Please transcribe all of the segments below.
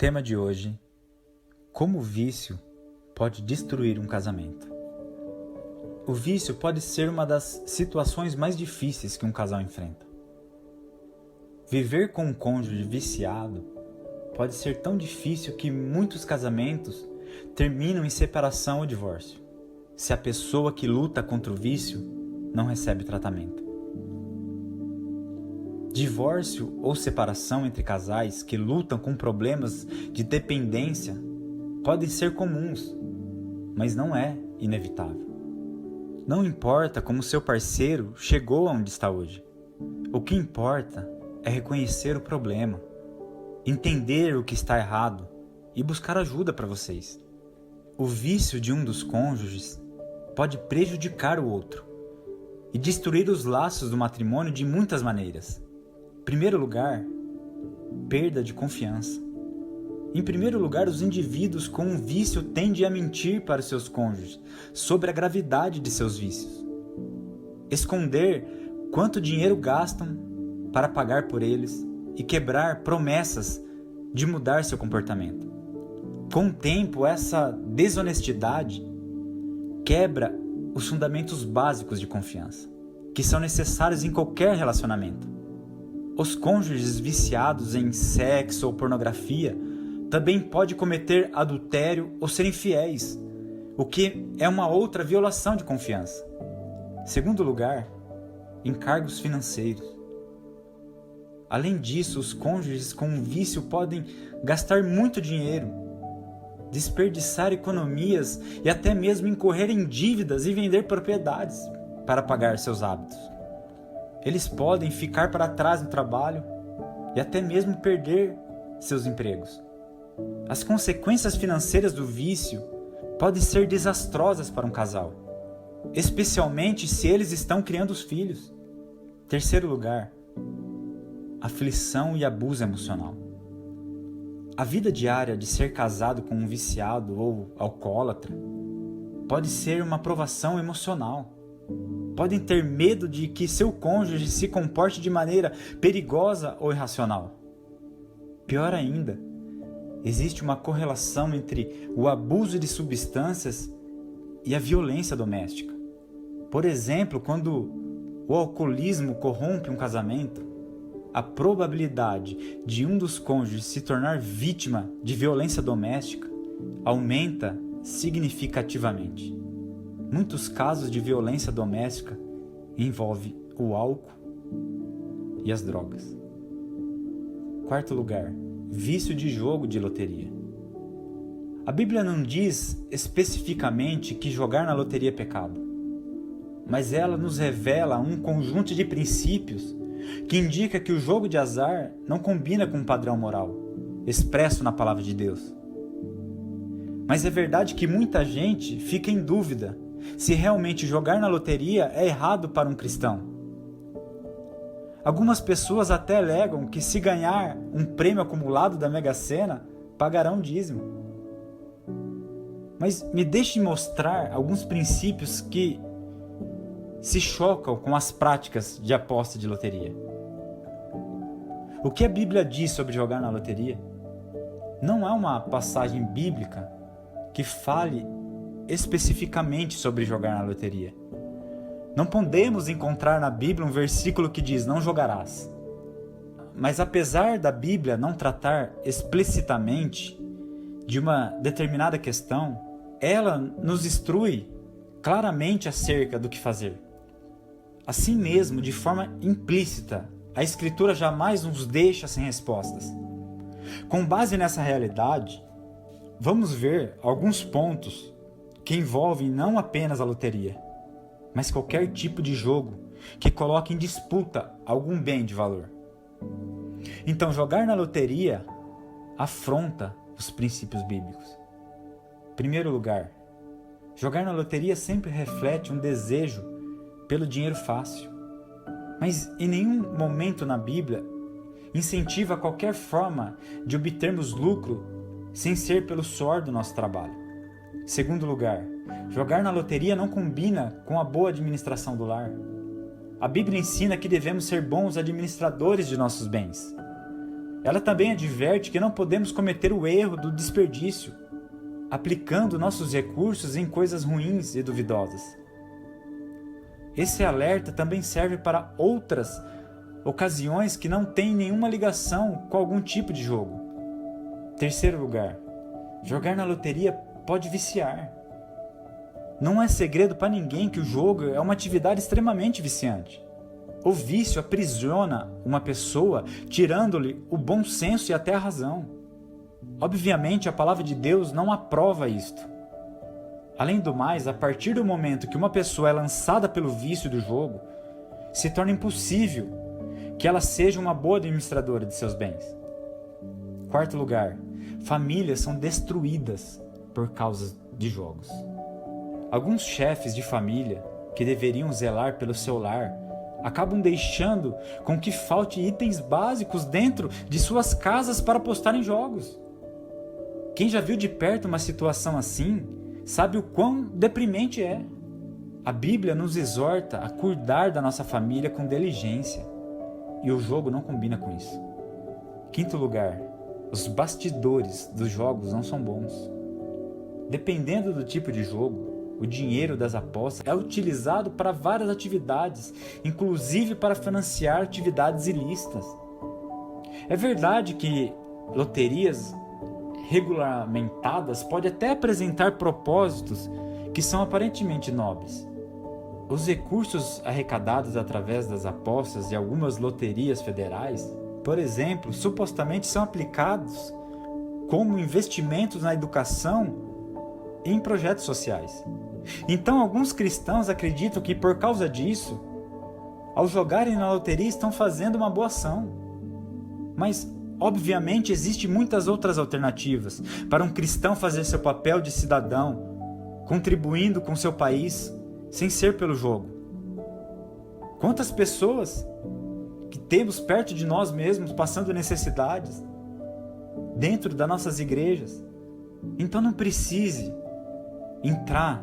Tema de hoje: como o vício pode destruir um casamento. O vício pode ser uma das situações mais difíceis que um casal enfrenta. Viver com um cônjuge viciado pode ser tão difícil que muitos casamentos terminam em separação ou divórcio, se a pessoa que luta contra o vício não recebe tratamento. Divórcio ou separação entre casais que lutam com problemas de dependência podem ser comuns, mas não é inevitável. Não importa como seu parceiro chegou aonde está hoje. O que importa é reconhecer o problema, entender o que está errado e buscar ajuda para vocês. O vício de um dos cônjuges pode prejudicar o outro e destruir os laços do matrimônio de muitas maneiras. Em primeiro lugar, perda de confiança. Em primeiro lugar, os indivíduos com um vício tendem a mentir para os seus cônjuges sobre a gravidade de seus vícios. Esconder quanto dinheiro gastam para pagar por eles e quebrar promessas de mudar seu comportamento. Com o tempo, essa desonestidade quebra os fundamentos básicos de confiança, que são necessários em qualquer relacionamento. Os cônjuges viciados em sexo ou pornografia também podem cometer adultério ou ser infiéis, o que é uma outra violação de confiança. Segundo lugar, encargos financeiros. Além disso, os cônjuges com um vício podem gastar muito dinheiro, desperdiçar economias e até mesmo incorrer em dívidas e vender propriedades para pagar seus hábitos. Eles podem ficar para trás no trabalho e até mesmo perder seus empregos. As consequências financeiras do vício podem ser desastrosas para um casal, especialmente se eles estão criando os filhos. Terceiro lugar, aflição e abuso emocional. A vida diária de ser casado com um viciado ou alcoólatra pode ser uma provação emocional. Podem ter medo de que seu cônjuge se comporte de maneira perigosa ou irracional. Pior ainda, existe uma correlação entre o abuso de substâncias e a violência doméstica. Por exemplo, quando o alcoolismo corrompe um casamento, a probabilidade de um dos cônjuges se tornar vítima de violência doméstica aumenta significativamente. Muitos casos de violência doméstica envolvem o álcool e as drogas. Quarto lugar, vício de jogo de loteria. A Bíblia não diz especificamente que jogar na loteria é pecado, mas ela nos revela um conjunto de princípios que indica que o jogo de azar não combina com o padrão moral expresso na palavra de Deus. Mas é verdade que muita gente fica em dúvida se realmente jogar na loteria é errado para um cristão. Algumas pessoas até alegam que se ganhar um prêmio acumulado da Mega Sena, pagarão dízimo. Mas me deixe mostrar alguns princípios que se chocam com as práticas de aposta de loteria. O que a Bíblia diz sobre jogar na loteria? Não há uma passagem bíblica que fale especificamente sobre jogar na loteria. Não podemos encontrar na Bíblia um versículo que diz: não jogarás. Mas apesar da Bíblia não tratar explicitamente de uma determinada questão, ela nos instrui claramente acerca do que fazer. Assim mesmo, de forma implícita, a Escritura jamais nos deixa sem respostas. Com base nessa realidade, vamos ver alguns pontos que envolvem não apenas a loteria, mas qualquer tipo de jogo que coloque em disputa algum bem de valor. Então, jogar na loteria afronta os princípios bíblicos. Em primeiro lugar, jogar na loteria sempre reflete um desejo pelo dinheiro fácil, mas em nenhum momento na Bíblia incentiva qualquer forma de obtermos lucro sem ser pelo suor do nosso trabalho. Segundo lugar, jogar na loteria não combina com a boa administração do lar. A Bíblia ensina que devemos ser bons administradores de nossos bens. Ela também adverte que não podemos cometer o erro do desperdício, aplicando nossos recursos em coisas ruins e duvidosas. Esse alerta também serve para outras ocasiões que não têm nenhuma ligação com algum tipo de jogo. Terceiro lugar, jogar na loteria pode viciar. Não é segredo para ninguém que o jogo é uma atividade extremamente viciante. O vício aprisiona uma pessoa, tirando-lhe o bom senso e até a razão. Obviamente, a palavra de Deus não aprova isto. Além do mais, a partir do momento que uma pessoa é lançada pelo vício do jogo, se torna impossível que ela seja uma boa administradora de seus bens. Quarto lugar, famílias são destruídas por causa de jogos. Alguns chefes de família que deveriam zelar pelo seu lar acabam deixando com que falte itens básicos dentro de suas casas para apostar em jogos. Quem já viu de perto uma situação assim, sabe o quão deprimente é. A Bíblia nos exorta a cuidar da nossa família com diligência, e o jogo não combina com isso. Quinto lugar, os bastidores dos jogos não são bons. Dependendo do tipo de jogo, o dinheiro das apostas é utilizado para várias atividades, inclusive para financiar atividades ilícitas. É verdade que loterias regulamentadas podem até apresentar propósitos que são aparentemente nobres. Os recursos arrecadados através das apostas de algumas loterias federais, por exemplo, supostamente são aplicados como investimentos na educação e em projetos sociais. Então, alguns cristãos acreditam que, por causa disso, ao jogarem na loteria estão fazendo uma boa ação. Mas, obviamente, existem muitas outras alternativas para um cristão fazer seu papel de cidadão, contribuindo com seu país, sem ser pelo jogo. Quantas pessoas que temos perto de nós mesmos passando necessidades, dentro das nossas igrejas. Então não precise entrar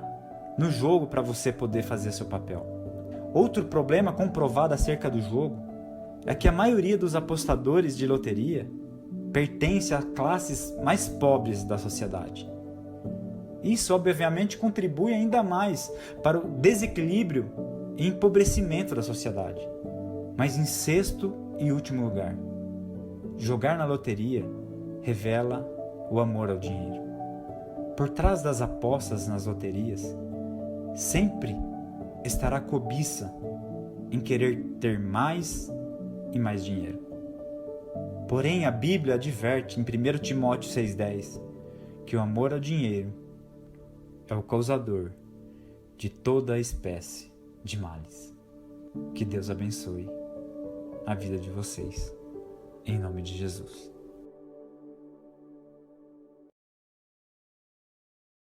no jogo para você poder fazer seu papel. Outro problema comprovado acerca do jogo é que a maioria dos apostadores de loteria pertence a classes mais pobres da sociedade. Isso obviamente contribui ainda mais para o desequilíbrio e empobrecimento da sociedade. Mas em sexto e último lugar, jogar na loteria revela o amor ao dinheiro. Por trás das apostas nas loterias, sempre estará a cobiça em querer ter mais e mais dinheiro. Porém, a Bíblia adverte em 1 Timóteo 6,10 que o amor ao dinheiro é o causador de toda a espécie de males. Que Deus abençoe a vida de vocês, em nome de Jesus.